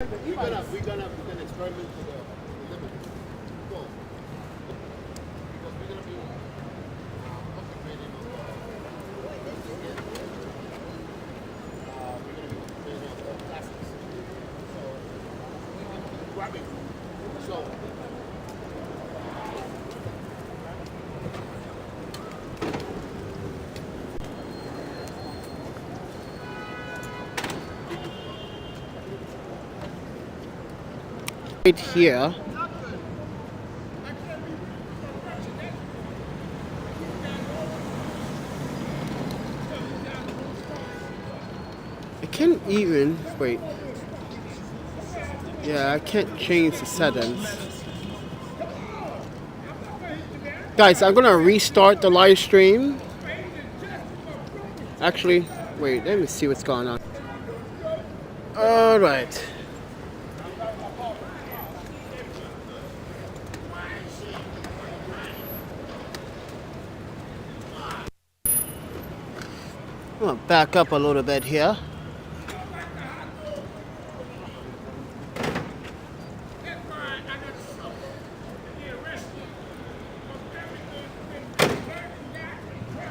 We're gonna experiment to the limit. Go. Because we're gonna be concentrating on the classics. So grab it. So right here. I can't even wait. Yeah, I can't change the settings. Guys, I'm gonna restart the live stream. Actually, wait, let me see what's going on. Alright. I'm gonna back up a little bit here.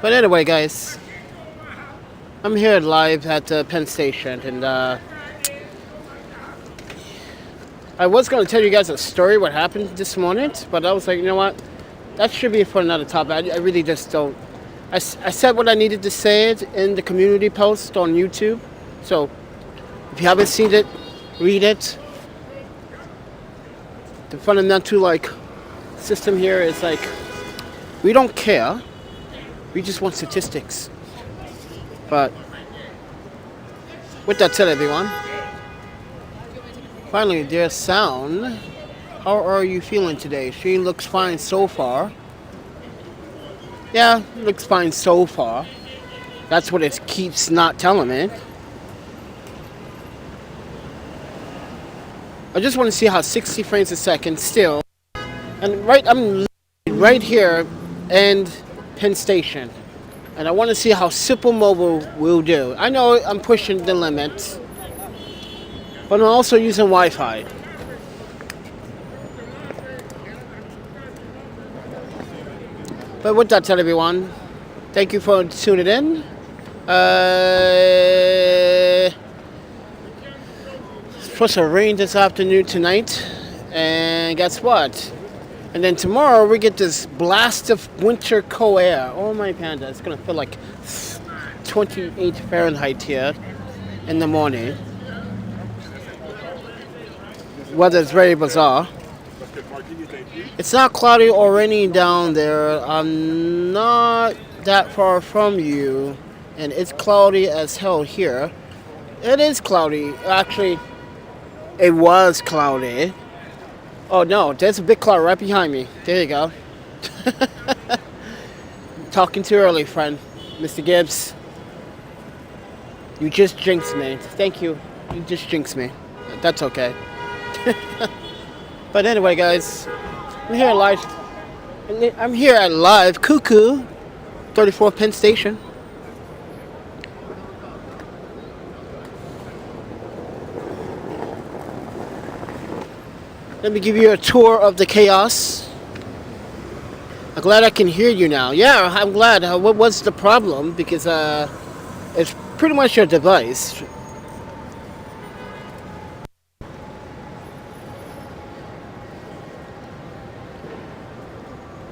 But anyway, guys, I'm here live at Penn Station, and I was going to tell you guys a story what happened this morning, but I was like, you know what, that should be for another topic. I really just don't. I said what I needed to say it in the community post on YouTube, so if you haven't seen it, read it. The fundamental system here is we don't care. We just want statistics. But with that said, everyone, finally there's sound. How are you feeling today? She looks fine so far. Yeah, looks fine so far. That's what it keeps not telling me. I just want to see how 60 frames a second still. And I'm right here and Penn Station, and I want to see how Simple Mobile will do. I know I'm pushing the limits, but I'm also using Wi-Fi. But with that said, everyone, thank you for tuning in. It's supposed to rain this afternoon tonight, and guess what? And then tomorrow we get this blast of winter cold air. Oh my panda, it's gonna feel like 28 Fahrenheit here in the morning. Weather is very bizarre. It's not cloudy or raining down there. I'm not that far from you, and it's cloudy as hell here. It is cloudy. Actually, it was cloudy. Oh no, there's a big cloud right behind me. There you go. Talking too early, friend. Mr. Gibbs. You just jinxed me. Thank you. You just jinxed me. That's okay. But anyway, guys, I'm here at live Cuckoo 34 Penn Station. Let me give you a tour of the chaos. I'm glad I can hear you now. Yeah, I'm glad. What was the problem? Because it's pretty much your device.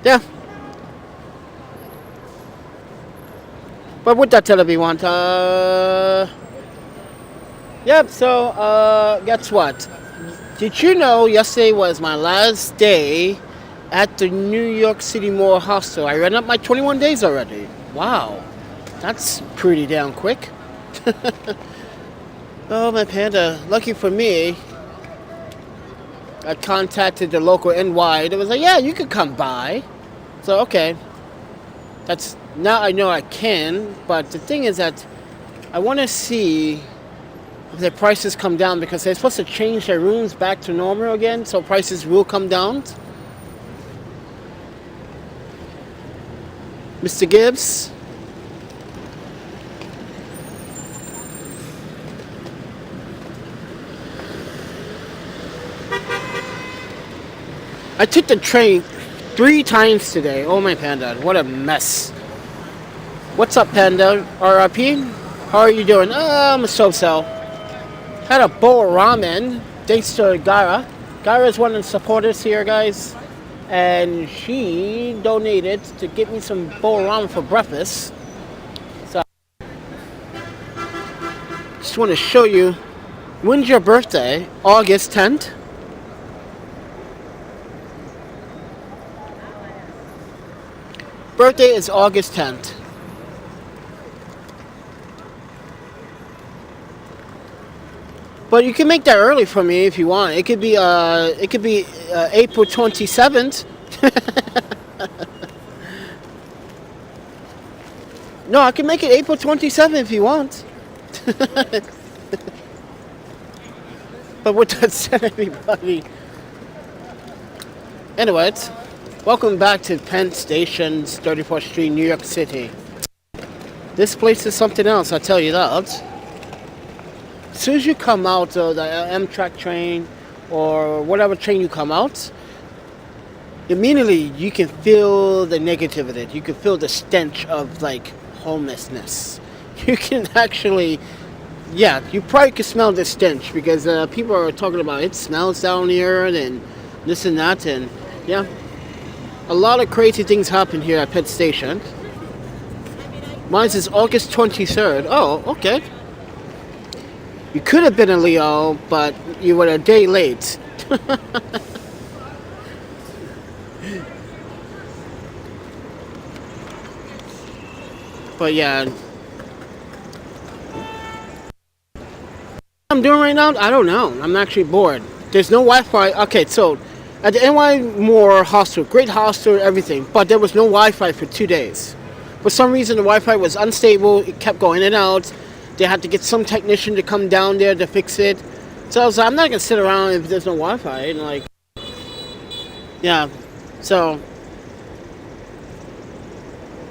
Yeah. But with that, tell everyone. Yep. So guess what? Did you know yesterday was my last day at the New York City Mall Hostel? I ran up my 21 days already. Wow, that's pretty damn quick. Oh, my panda. Lucky for me, I contacted the local NY. They was like, yeah, you could come by. So, okay. Now I know I can, but the thing is that I want to see if their prices come down, because they're supposed to change their rooms back to normal again, so prices will come down. Mr. Gibbs? I took the train 3 times today. Oh my Panda, what a mess. What's up, Panda? RIP? How are you doing? I'm so. Had a bowl of ramen, thanks to Gara. Gara is one of the supporters here, guys. And she donated to get me some bowl of ramen for breakfast. So, just want to show you, when's your birthday? August 10th? Birthday is August 10th. But you can make that early for me if you want. It could be April 27th. No, I can make it April 27th if you want. But with that said, everybody. Anyways, welcome back to Penn Station's 34th Street, New York City. This place is something else, I'll tell you that. As soon as you come out of the Amtrak train or whatever train you come out, immediately you can feel the negativity. You can feel the stench of like homelessness. You can actually, yeah, you probably can smell the stench because people are talking about it smells down here and this and that, and yeah, a lot of crazy things happen here at Penn Station. Mine is August 23rd. Oh, okay. You could have been a Leo, but you were a day late. But yeah. What I'm doing right now, I don't know. I'm actually bored. There's no Wi-Fi. Okay, so at the NY Moore hostel, great hostel, everything, but there was no Wi-Fi for 2 days. For some reason, the Wi-Fi was unstable. It kept going in and out. They had to get some technician to come down there to fix it. So I was like, I'm not gonna sit around if there's no Wi-Fi. And like, yeah. So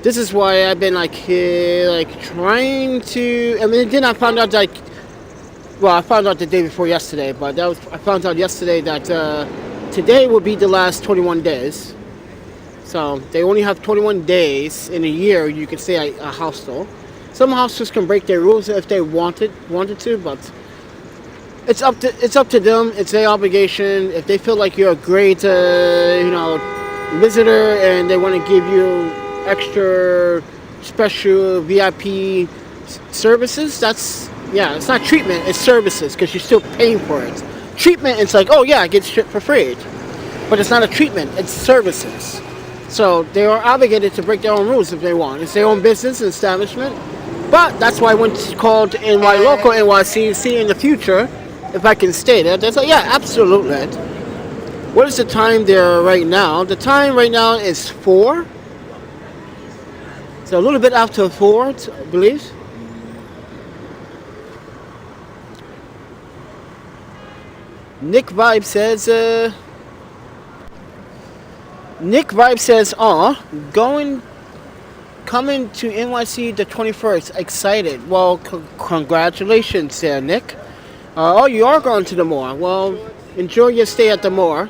this is why I've been like trying to. I mean, then I found out like, well, I found out the day before yesterday, but I found out yesterday that today will be the last 21 days. So they only have 21 days in a year you can stay at a hostel. Some hostels can break their rules if they wanted to, but it's up to them. It's their obligation. If they feel like you're a great visitor and they want to give you extra special VIP services, it's not treatment, it's services, because you're still paying for it. Treatment, it's like, oh yeah, I get shit for free, but it's not a treatment, it's services. So they are obligated to break their own rules if they want. It's their own business and establishment. But that's why when it's called NY Local NYC, see in the future if I can stay there. That's like, yeah, absolutely. What is the time there right now? The time right now is 4. So a little bit after 4, I believe. Nick Vibe says, coming to NYC the 21st. Excited. Well, congratulations there, Nick. You are going to the Moore. Well, enjoy your stay at the Moore.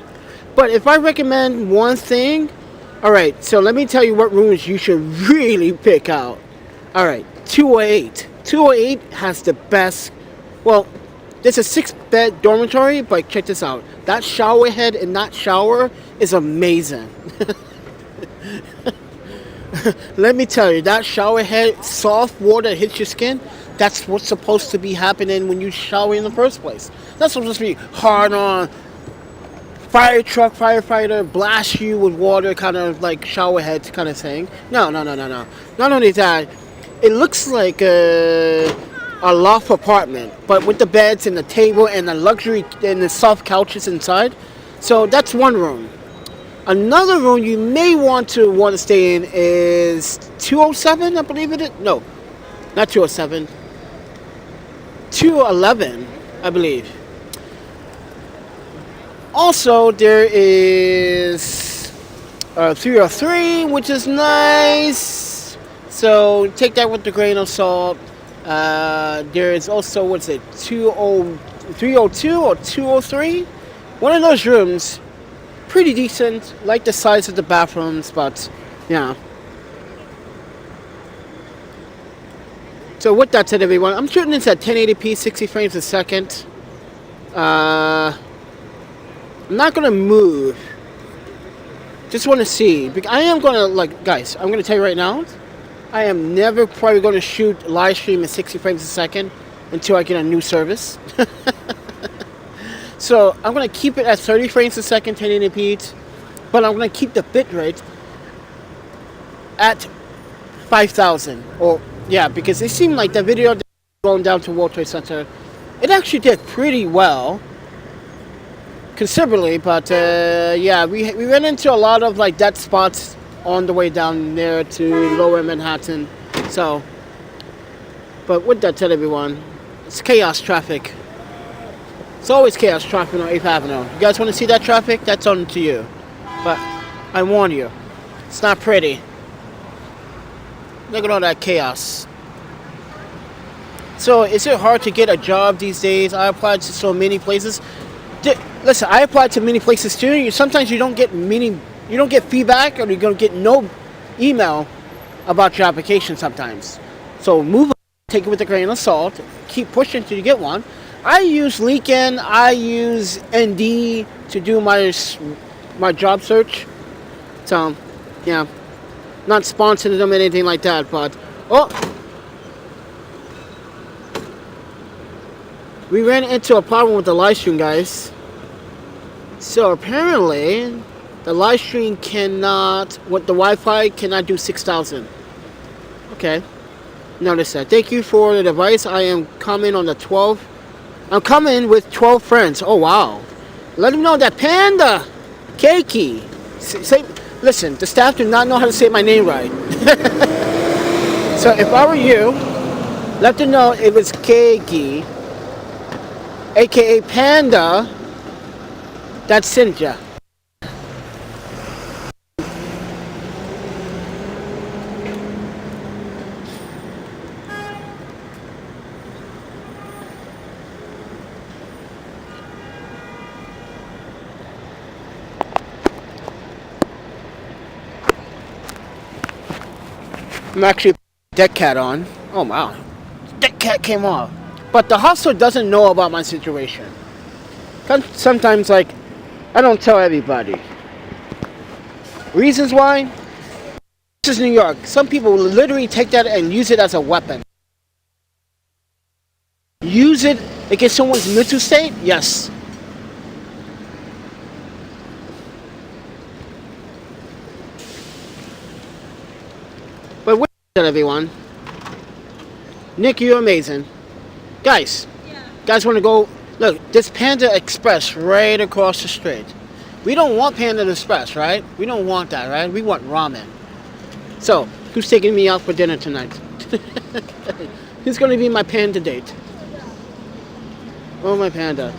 But if I recommend one thing, alright, so let me tell you what rooms you should really pick out. Alright, 208. 208 has the best, well, there's a 6-bed dormitory, but check this out. That shower head in that shower is amazing. Let me tell you, that shower head, soft water hits your skin. That's what's supposed to be happening when you shower in the first place. That's supposed to be hard on fire truck, firefighter, blast you with water, kind of like shower head kind of thing. No. Not only that, it looks like a loft apartment, but with the beds and the table and the luxury and the soft couches inside. So that's one room. Another room you may want to stay in is 207, I believe it is. No, not 207. 211, I believe. Also, there is 303, which is nice. So take that with a grain of salt. There is also, 302 or 203? One of those rooms pretty decent. Like the size of the bathrooms, but yeah. So with that said, everyone, I'm shooting this at 1080p, 60 frames a second. I'm not gonna move. Just want to see. I am gonna, like, guys, I'm gonna tell you right now, I am never probably gonna shoot live stream at 60 frames a second until I get a new service. So I'm gonna keep it at 30 frames a second, 1080p, but I'm gonna keep the bitrate at 5,000. Or yeah, because it seemed like the video going down to World Trade Center, it actually did pretty well, considerably. But yeah, we ran into a lot of like dead spots on the way down there to lower Manhattan. So, but with that said, everyone, it's chaos traffic. It's always chaos traffic on 8th Avenue. You guys want to see that traffic? That's on to you. But I warn you, it's not pretty. Look at all that chaos. So, is it hard to get a job these days? I applied to so many places. Listen, I applied to many places too. Sometimes you don't get feedback, or you're gonna get no email about your application sometimes. So move on, take it with a grain of salt. Keep pushing until you get one. I use LinkedIn. I use ND to do my job search. So, yeah. Not sponsoring them or anything like that, but we ran into a problem with the live stream, guys. So apparently the live stream cannot, with the Wi-Fi, cannot do 6,000. Okay, notice that. Thank you for the device. I am coming on the 12th. I'm coming with 12 friends. Oh wow. Let them know that Panda Keiki. Listen, the staff do not know how to say my name right. So if I were you, let them know it was Keiki, aka Panda, that's Cynthia. I'm actually deck cat on. Oh wow, deck cat came off. But the hustler doesn't know about my situation. Sometimes, like, I don't tell everybody. Reasons why? This is New York. Some people will literally take that and use it as a weapon. Use it against someone's mental state? Yes. But with that, everyone, Nick, you're amazing. Guys, guys want to go, look, this Panda Express right across the street. We don't want Panda Express, right? We don't want that, right? We want ramen. So, who's taking me out for dinner tonight? Who's going to be my Panda date? Oh, my Panda.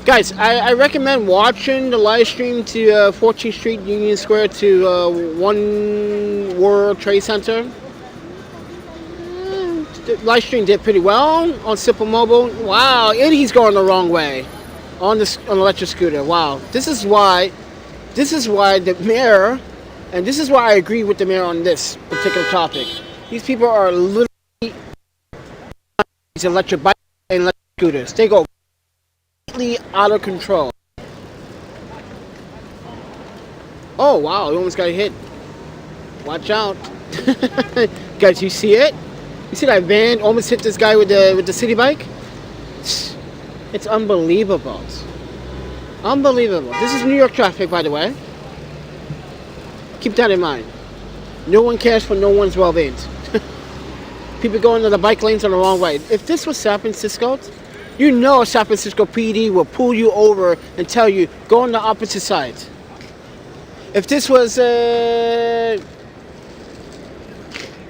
Guys, I recommend watching the live stream to 14th Street, Union Square to One World Trade Center. The live stream did pretty well on Simple Mobile. Wow, and he's going the wrong way on an electric scooter. Wow, this is why the mayor, and this is why I agree with the mayor on this particular topic. These people are literally these electric bikes and electric scooters. They go completely out of control. Oh wow, you almost got hit. Watch out. Guys, you see it? You see that van almost hit this guy with the city bike? It's unbelievable. Unbelievable. This is New York traffic, by the way. Keep that in mind. No one cares for no one's well-being. People going to the bike lanes on the wrong way. If this was San Francisco, you know San Francisco PD will pull you over and tell you, go on the opposite side. If this was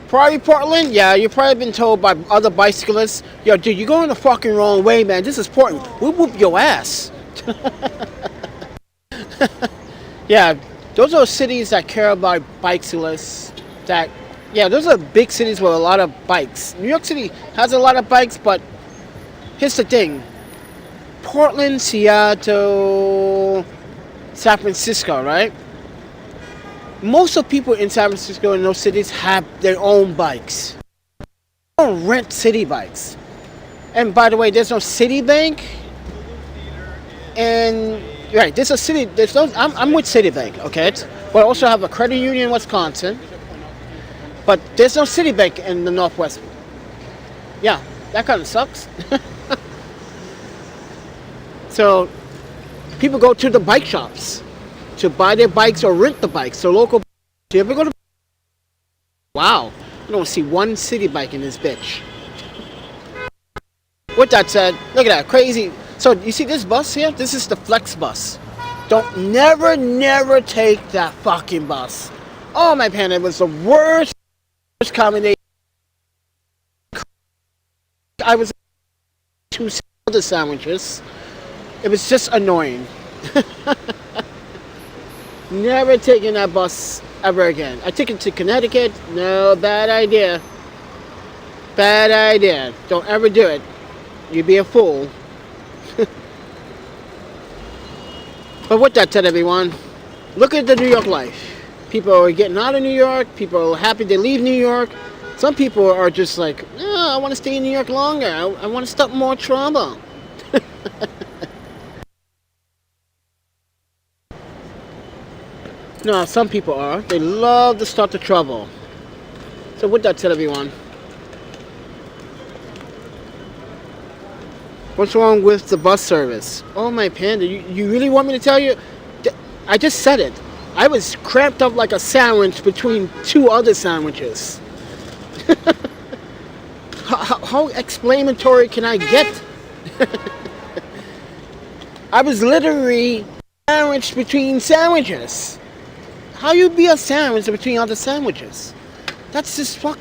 probably Portland, yeah, you've probably been told by other bicyclists, yo, dude, you're going the fucking wrong way, man. This is Portland. We'll whoop your ass. Yeah, those are cities that care about bicyclists. Yeah, those are big cities with a lot of bikes. New York City has a lot of bikes, but here's the thing. Portland, Seattle, San Francisco, right? Most of the people in San Francisco and those cities have their own bikes. They don't rent city bikes. And by the way, there's no Citibank. And right, there's a city. There's no. I'm with Citibank, okay? But I also have a credit union in Wisconsin. But there's no Citibank in the Northwest. Yeah, that kind of sucks. So people go to the bike shops to buy their bikes or rent the bikes. So local. You ever go to? Wow, you don't see one city bike in this bitch. With that said, look at that, crazy. So you see this bus here? This is the Flex bus. Don't never take that fucking bus. Oh my Panda, it was the worst combination. I was two other sandwiches. It was just annoying. Never taking that bus ever again. I took it to Connecticut. No, bad idea. Bad idea. Don't ever do it. You'd be a fool. But with that said, everyone, look at the New York life. People are getting out of New York. People are happy to leave New York. Some people are just like, oh, I want to stay in New York longer. I want to stop more trouble. No, some people are. They love to start the trouble. So with that said, everyone, what's wrong with the bus service? Oh my Panda, you really want me to tell you? I just said it. I was cramped up like a sandwich between two other sandwiches. How explanatory can I get? I was literally sandwiched between sandwiches. How you be a sandwich between other sandwiches? That's just fuck.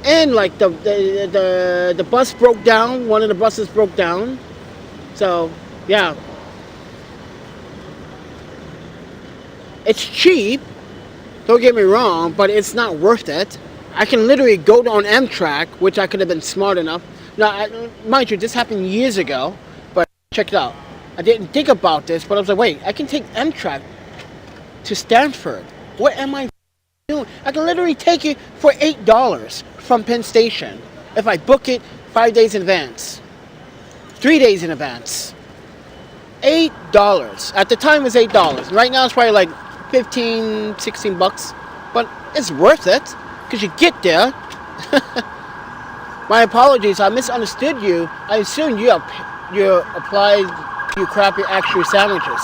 And like the bus broke down. One of the buses broke down. So yeah, it's cheap. Don't get me wrong, but it's not worth it. I can literally go on Amtrak, which I could have been smart enough. Now, mind you, this happened years ago, but check it out. I didn't think about this, but I was like, wait, I can take Amtrak to Stanford. What am I doing? I can literally take it for $8 from Penn Station if I book it 5 days in advance, 3 days in advance. $8. At the time it was $8. Right now it's probably like 15, 16 bucks, but it's worth it because you get there. My apologies, I misunderstood you. I assumed you applied you crappy actual sandwiches.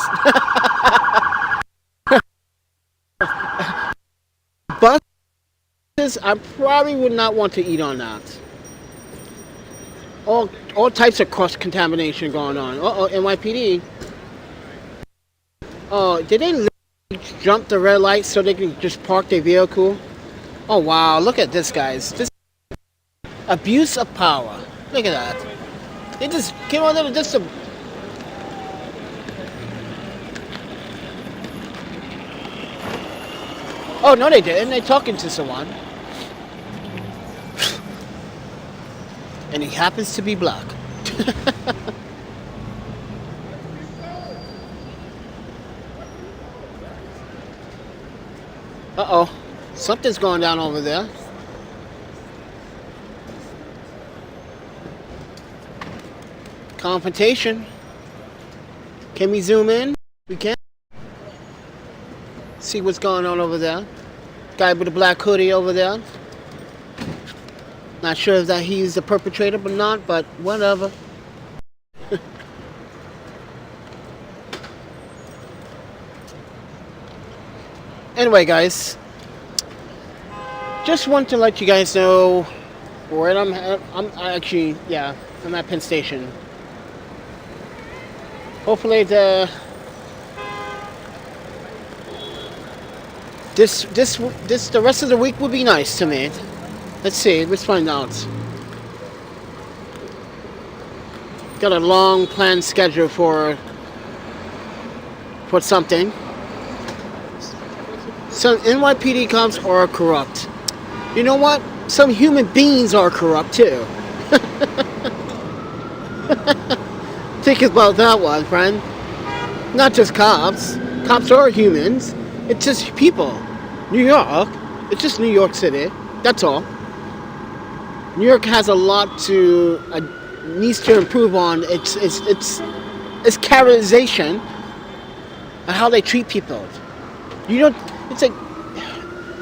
Buses, I probably would not want to eat on that. All types of cross-contamination going on. Uh-oh, NYPD. Oh, did they jump the red light so they can just park their vehicle? Oh, wow, look at this, guys. This abuse of power. Look at that. They just came on there just to... Oh, no, they didn't. They're talking to someone. And he happens to be black. Uh-oh. Something's going down over there. Confrontation. Can we zoom in? We can. See what's going on over there. Guy with a black hoodie over there. Not sure if that he's the perpetrator or not, but whatever. Anyway, guys, just want to let you guys know where I'm at. I'm at Penn Station. Hopefully the rest of the week will be nice to me. Let's see, let's find out. Got a long planned schedule for something. Some NYPD cops are corrupt. You know what? Some human beings are corrupt too. To think about that one, friend. Not just cops. Cops are humans. It's just people. New York. It's just New York City. That's all. New York has a lot to needs to improve on. It's characterization and how they treat people. You don't. It's like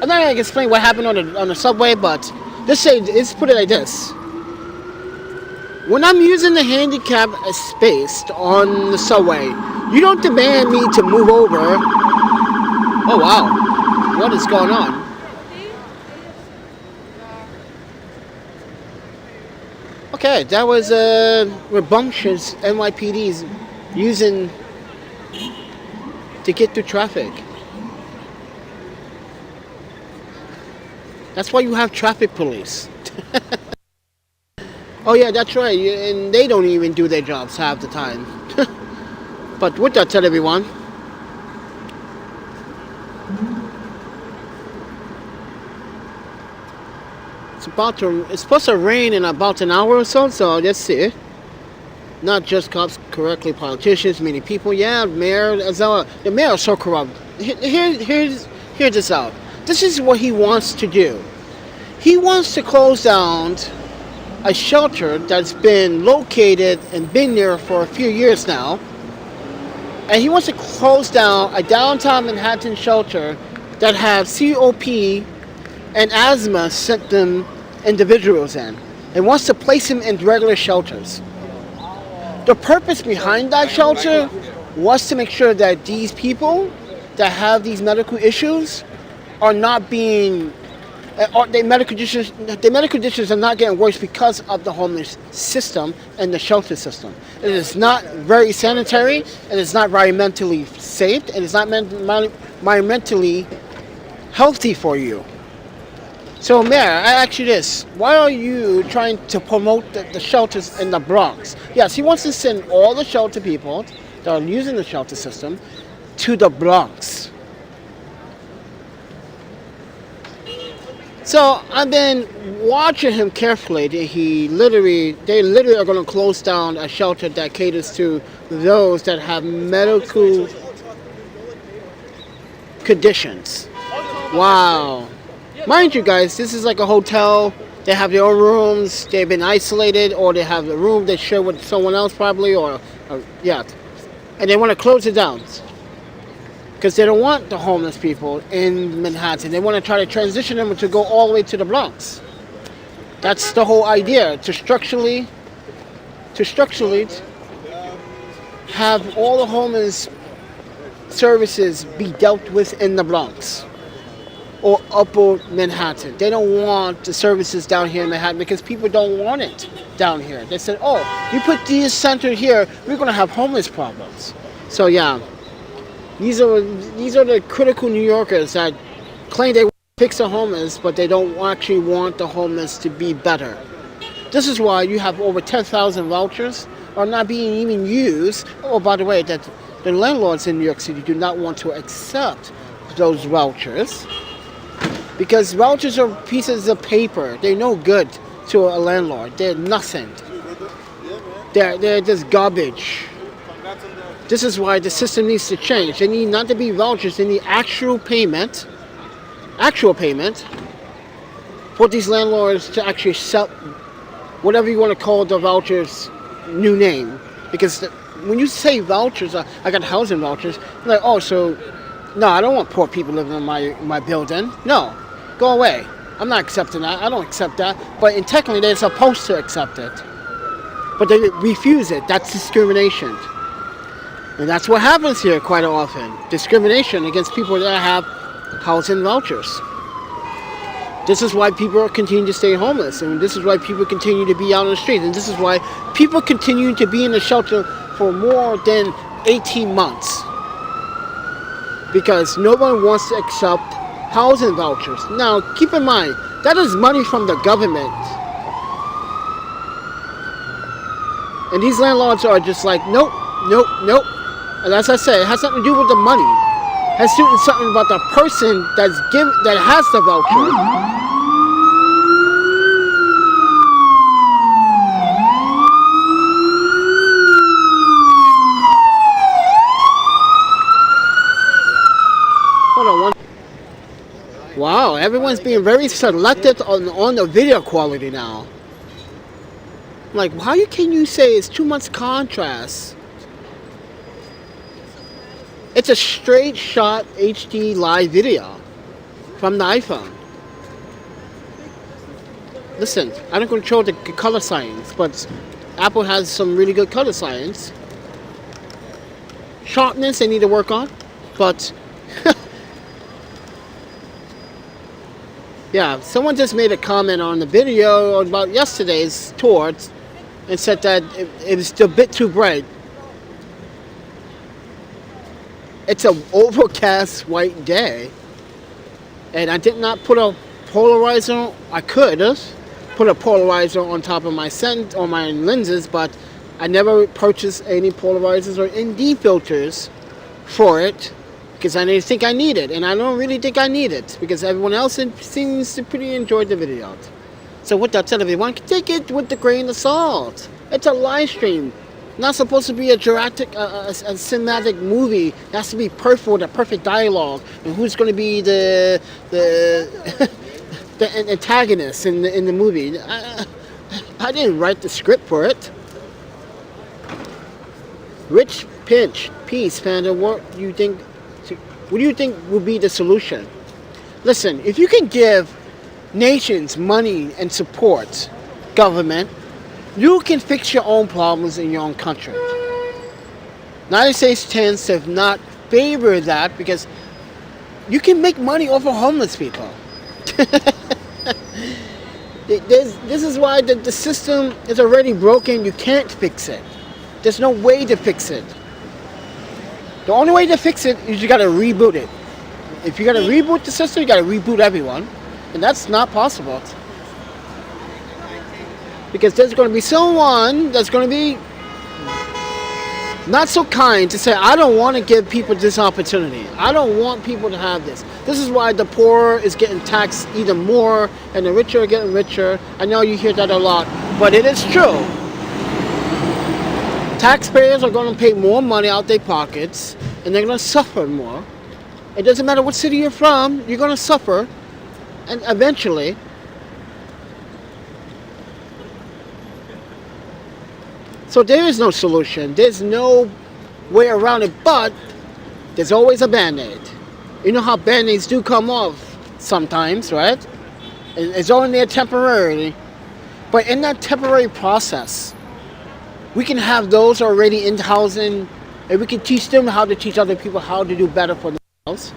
I'm not gonna explain what happened on the subway, but let's put it like this. When I'm using the handicap space on the subway, you don't demand me to move over. Oh wow, what is going on? Okay, that was rambunctious NYPD's using to get through traffic. That's why you have traffic police. Oh yeah, that's right. And they don't even do their jobs half the time. But with that said, everyone, it's supposed to rain in about an hour or so. So let's see. Not just cops, correctly politicians, many people. Yeah, mayor as well. The mayor is so corrupt. Hear this out. This is what he wants to do. He wants to close down a shelter that's been located and been there for a few years now. And he wants to close down a downtown Manhattan shelter that has COP and asthma symptom individuals in. And wants to place them in regular shelters. The purpose behind that shelter was to make sure that these people that have these medical issues are not being their medical conditions are not getting worse because of the homeless system and the shelter system. It is not very sanitary, it is not environmentally safe, and it's not environmentally healthy for you. So Mayor, I ask you this, why are you trying to promote the shelters in the Bronx? Yes, he wants to send all the shelter people that are using the shelter system to the Bronx. So I've been watching him carefully. They literally are going to close down a shelter that caters to those that have medical conditions. Wow. Mind you guys, this is like a hotel. They have their own rooms. They've been isolated, or they have a room they share with someone else probably, or yeah. And they want to close it down. Because they don't want the homeless people in Manhattan. They want to try to transition them to go all the way to the Bronx. That's the whole idea, to structurally have all the homeless services be dealt with in the Bronx or Upper Manhattan. They don't want the services down here in Manhattan because people don't want it down here. They said, oh, you put these centered here, we're going to have homeless problems. So yeah. These are the critical New Yorkers that claim they want to fix the homeless, but they don't actually want the homeless to be better. This is why you have over 10,000 vouchers are not being even used. Oh, by the way, that the landlords in New York City do not want to accept those vouchers because vouchers are pieces of paper. They're no good to a landlord. They're nothing. They're just garbage. This is why the system needs to change. They need not to be vouchers, they need actual payment for these landlords to actually sell whatever you want to call the vouchers new name. Because when you say vouchers, I got housing vouchers, I'm like, oh, so, no, I don't want poor people living in my building. No, go away. I'm not accepting that. I don't accept that. But technically, they're supposed to accept it. But they refuse it. That's discrimination. And that's what happens here quite often. Discrimination against people that have housing vouchers. This is why people continue to stay homeless. And this is why people continue to be out on the streets. And this is why people continue to be in the shelter for more than 18 months. Because nobody wants to accept housing vouchers. Now, keep in mind, that is money from the government. And these landlords are just like, nope, nope, nope. And as I say, it has nothing to do with the money. It has to do with something about the person that has the voucher. Everyone's being very selective on the video quality now. Like, how can you say it's too much contrast? It's a straight shot HD live video from the iPhone. Listen, I don't control the color science, but Apple has some really good color science. Sharpness they need to work on, but yeah, someone just made a comment on the video about yesterday's tour and said that it was a bit too bright. It's an overcast white day, and I did not put a polarizer. I could put a polarizer on top of my lenses, but I never purchased any polarizers or ND filters for it because I didn't think I need it, and I don't really think I need it because everyone else seems to pretty enjoy the video. So with that said, everyone, take it with a grain of salt. It's a live stream. Not supposed to be a cinematic movie. It has to be perfect with a perfect dialogue. And who's going to be the antagonist in the movie? I didn't write the script for it. Rich Pinch, peace, Panda. What do you think will be the solution? Listen, if you can give nations money and support, government, you can fix your own problems in your own country. United States tends to not favor that because you can make money off of homeless people. This is why the system is already broken. You can't fix it. There's no way to fix it. The only way to fix it is you got to reboot it. If you got to reboot the system, you got to reboot everyone. And that's not possible. Because there's going to be someone that's going to be not so kind to say, I don't want to give people this opportunity. I don't want people to have this. This is why the poor is getting taxed even more and the richer are getting richer. I know you hear that a lot, but it is true. Taxpayers are going to pay more money out their pockets and they're going to suffer more. It doesn't matter what city you're from, you're going to suffer. And eventually, so there is no solution. There's no way around it, but there's always a Band-Aid. You know how Band-Aids do come off sometimes, right? It's only there temporarily. But in that temporary process, we can have those already in housing, and we can teach them how to teach other people how to do better for themselves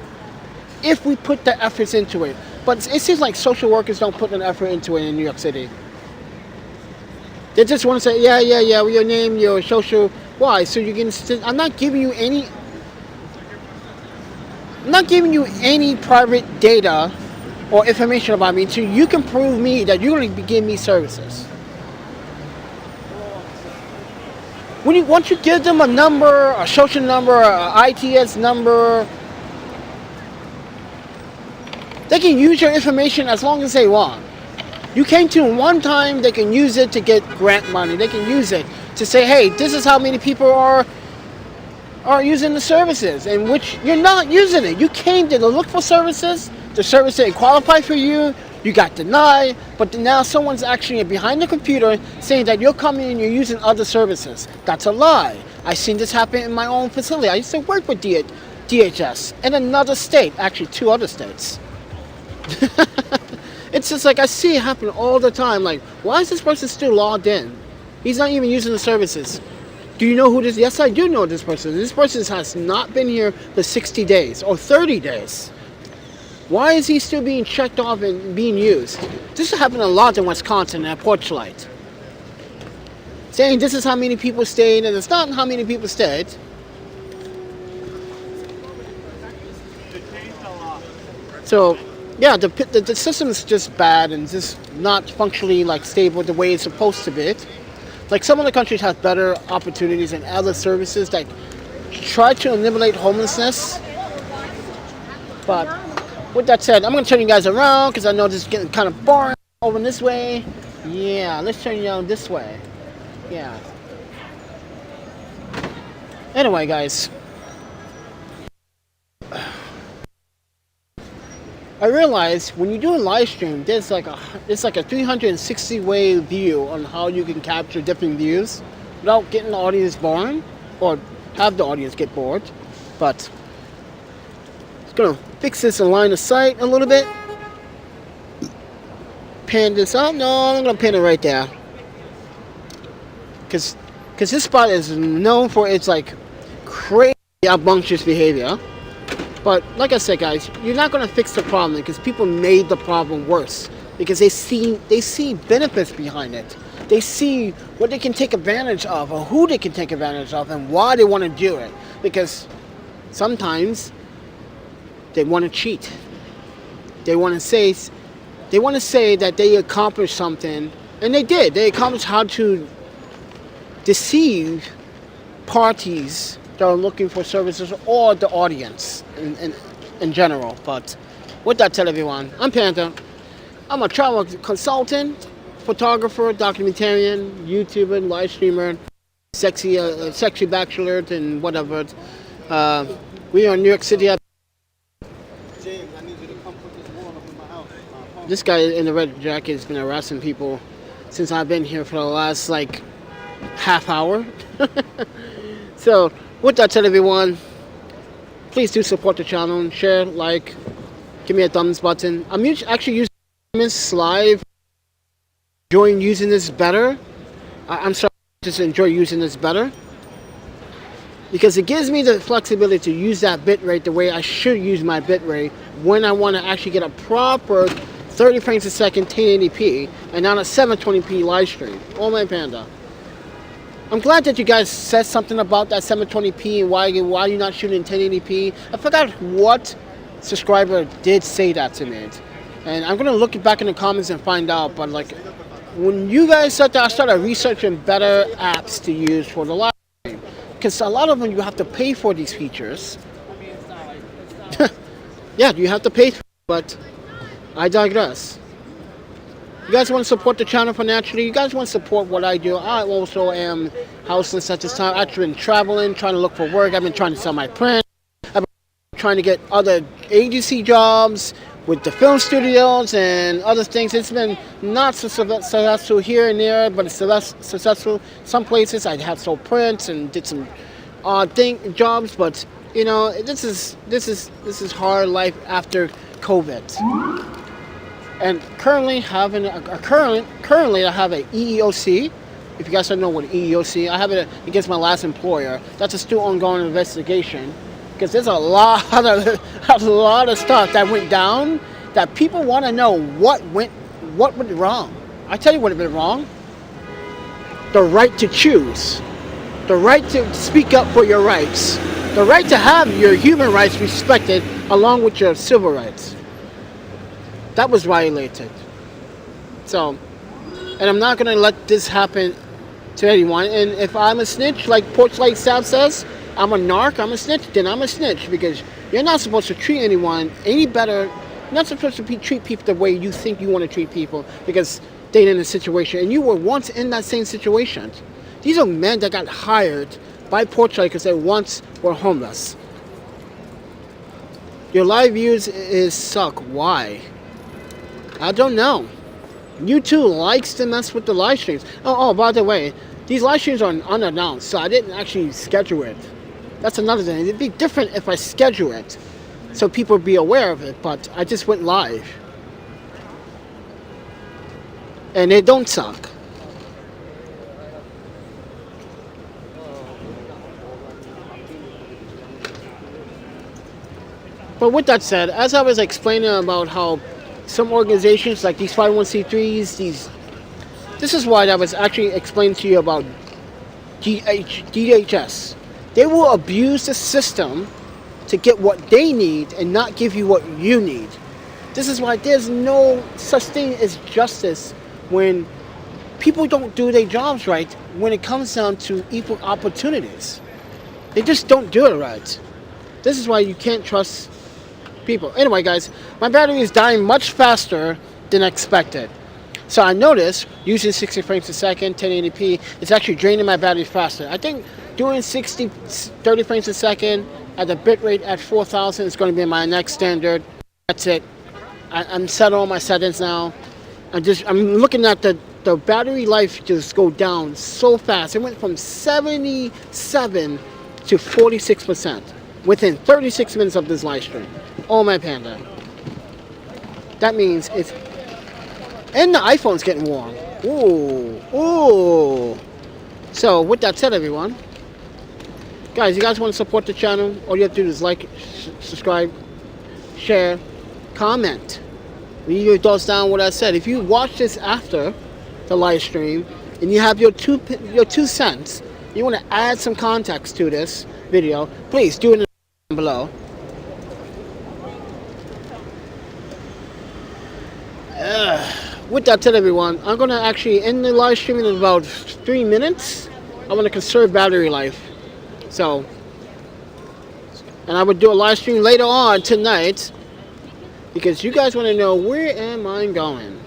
if we put the efforts into it. But it seems like social workers don't put an effort into it in New York City. They just want to say, yeah, well, your name, your social. Why? So you can. I'm not giving you any private data or information about me until you can prove me that you're going to give me services. Once you give them a number, a social number, a ITS number, they can use your information as long as they want. You came to them one time, they can use it to get grant money. They can use it to say, hey, this is how many people are using the services, in which you're not using it. You came to look for services, the service didn't qualify for you, you got denied, but now someone's actually behind the computer saying that you're coming and you're using other services. That's a lie. I've seen this happen in my own facility. I used to work with DHS in another state, actually 2 other states. It's just like I see it happen all the time. Like, why is this person still logged in? He's not even using the services. Do you know who this is? Yes, I do know this person. This person has not been here for 60 days or 30 days. Why is he still being checked off and being used? This is happening a lot in Wisconsin at Porchlight. Saying this is how many people stayed, and it's not how many people stayed. So, yeah, the system is just bad and just not functionally like stable the way it's supposed to be. Like some other countries have better opportunities and other services that try to eliminate homelessness. But with that said, I'm going to turn you guys around because I know this is getting kind of boring over this way. Yeah, let's turn you on this way. Yeah. Anyway, guys. I realized when you do a live stream, it's like a 360 way view on how you can capture different views without getting the audience boring or have the audience get bored. But it's gonna fix this in line of sight a little bit. Pan this up. No, I'm gonna pin it right there. Cause this spot is known for its like crazy obnoxious behavior. But like I said, guys, you're not gonna fix the problem because people made the problem worse because they see benefits behind it. They see what they can take advantage of or who they can take advantage of and why they want to do it. Because sometimes they want to cheat. They want to say that they accomplished something, and they did. They accomplished how to deceive parties that are looking for services or the audience in general. But with that said, everyone, I'm Panda. I'm a travel consultant, photographer, documentarian, YouTuber, live streamer, sexy bachelor, and whatever. We are in New York City. James, I need you to come put this wall up in my house. This guy in the red jacket has been harassing people since I've been here for the last like half hour. So with that said, everyone, please do support the channel, share, like, give me a thumbs button. I'm actually using this live, enjoying using this better. I'm sorry, I just enjoy using this better because it gives me the flexibility to use that bitrate the way I should use my bitrate when I want to actually get a proper 30 frames a second 1080p and not a 720p live stream. Oh my Panda. I'm glad that you guys said something about that 720p and why you're not shooting in 1080p. I forgot what subscriber did say that to me. And I'm going to look back in the comments and find out. But like, when you guys said that, I started researching better apps to use for the live stream. Because a lot of them, you have to pay for these features. Yeah, you have to pay for it, but I digress. You guys want to support the channel financially? You guys want to support what I do? I also am houseless at this time. I've been traveling, trying to look for work. I've been trying to sell my print. I've been trying to get other agency jobs with the film studios and other things. It's been not so successful here and there, but it's successful. Some places I have sold prints and did some odd jobs, but you know, this is hard life after COVID. And currently I have a EEOC. If you guys don't know what EEOC, I have it against my last employer. That's a still ongoing investigation because there's a lot of stuff that went down that people want to know what went wrong. I tell you what went wrong. The right to choose, the right to speak up for your rights, the right to have your human rights respected along with your civil rights. That was violated. So, and I'm not gonna let this happen to anyone. And if I'm a snitch, like Porchlight Staff says, I'm a narc, I'm a snitch, then I'm a snitch because you're not supposed to treat anyone any better. You're not supposed to treat people the way you think you want to treat people because they're in a situation and you were once in that same situation. These are men that got hired by Porchlight because they once were homeless. Your live views is suck. Why? I don't know. YouTube likes to mess with the live streams. Oh, by the way, these live streams are unannounced, so I didn't actually schedule it. That's another thing. It'd be different if I schedule it, so people be aware of it, but I just went live. And they don't suck. But with that said, as I was explaining about how some organizations like these 501c3s, this is why I was actually explaining to you about DHS. They will abuse the system to get what they need and not give you what you need. This is why there's no such thing as justice when people don't do their jobs right when it comes down to equal opportunities. They just don't do it right. This is why you can't trust people. Anyway, guys, my battery is dying much faster than expected. So I noticed using 60 frames a second, 1080p, it's actually draining my battery faster. I think doing 30 frames a second at the bitrate at 4000 is going to be my next standard. That's it. I'm set on my settings now. I'm looking at the battery life just go down so fast. It went from 77 to 46% within 36 minutes of this live stream. Oh my panda. That means it's, and the iPhone's getting warm. Ooh, ooh. So with that said, everyone, guys, you guys want to support the channel? All you have to do is like, subscribe, share, comment. Leave your thoughts down what I said. If you watch this after the live stream and you have your two cents, you want to add some context to this video, please do it in the down below. With that said, everyone, I'm going to actually end the live stream in about 3 minutes. I want to conserve battery life. So, and I would do a live stream later on tonight because you guys want to know where am I going.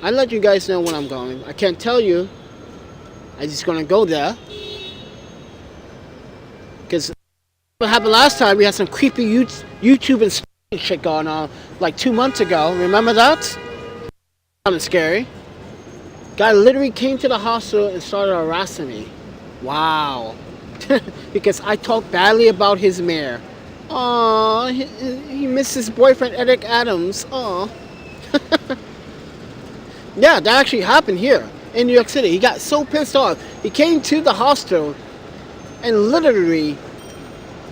I let you guys know when I'm going. I can't tell you. I'm just going to go there. Because what happened last time, we had some creepy YouTube and shit going on like 2 months ago. Remember that? Kind of scary. Guy literally came to the hospital and started harassing me. Wow. Because I talked badly about his mare. Aw, he missed his boyfriend Eric Adams. Aw. Yeah, that actually happened here in New York City. He got so pissed off. He came to the hospital and literally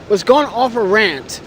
was going off a rant.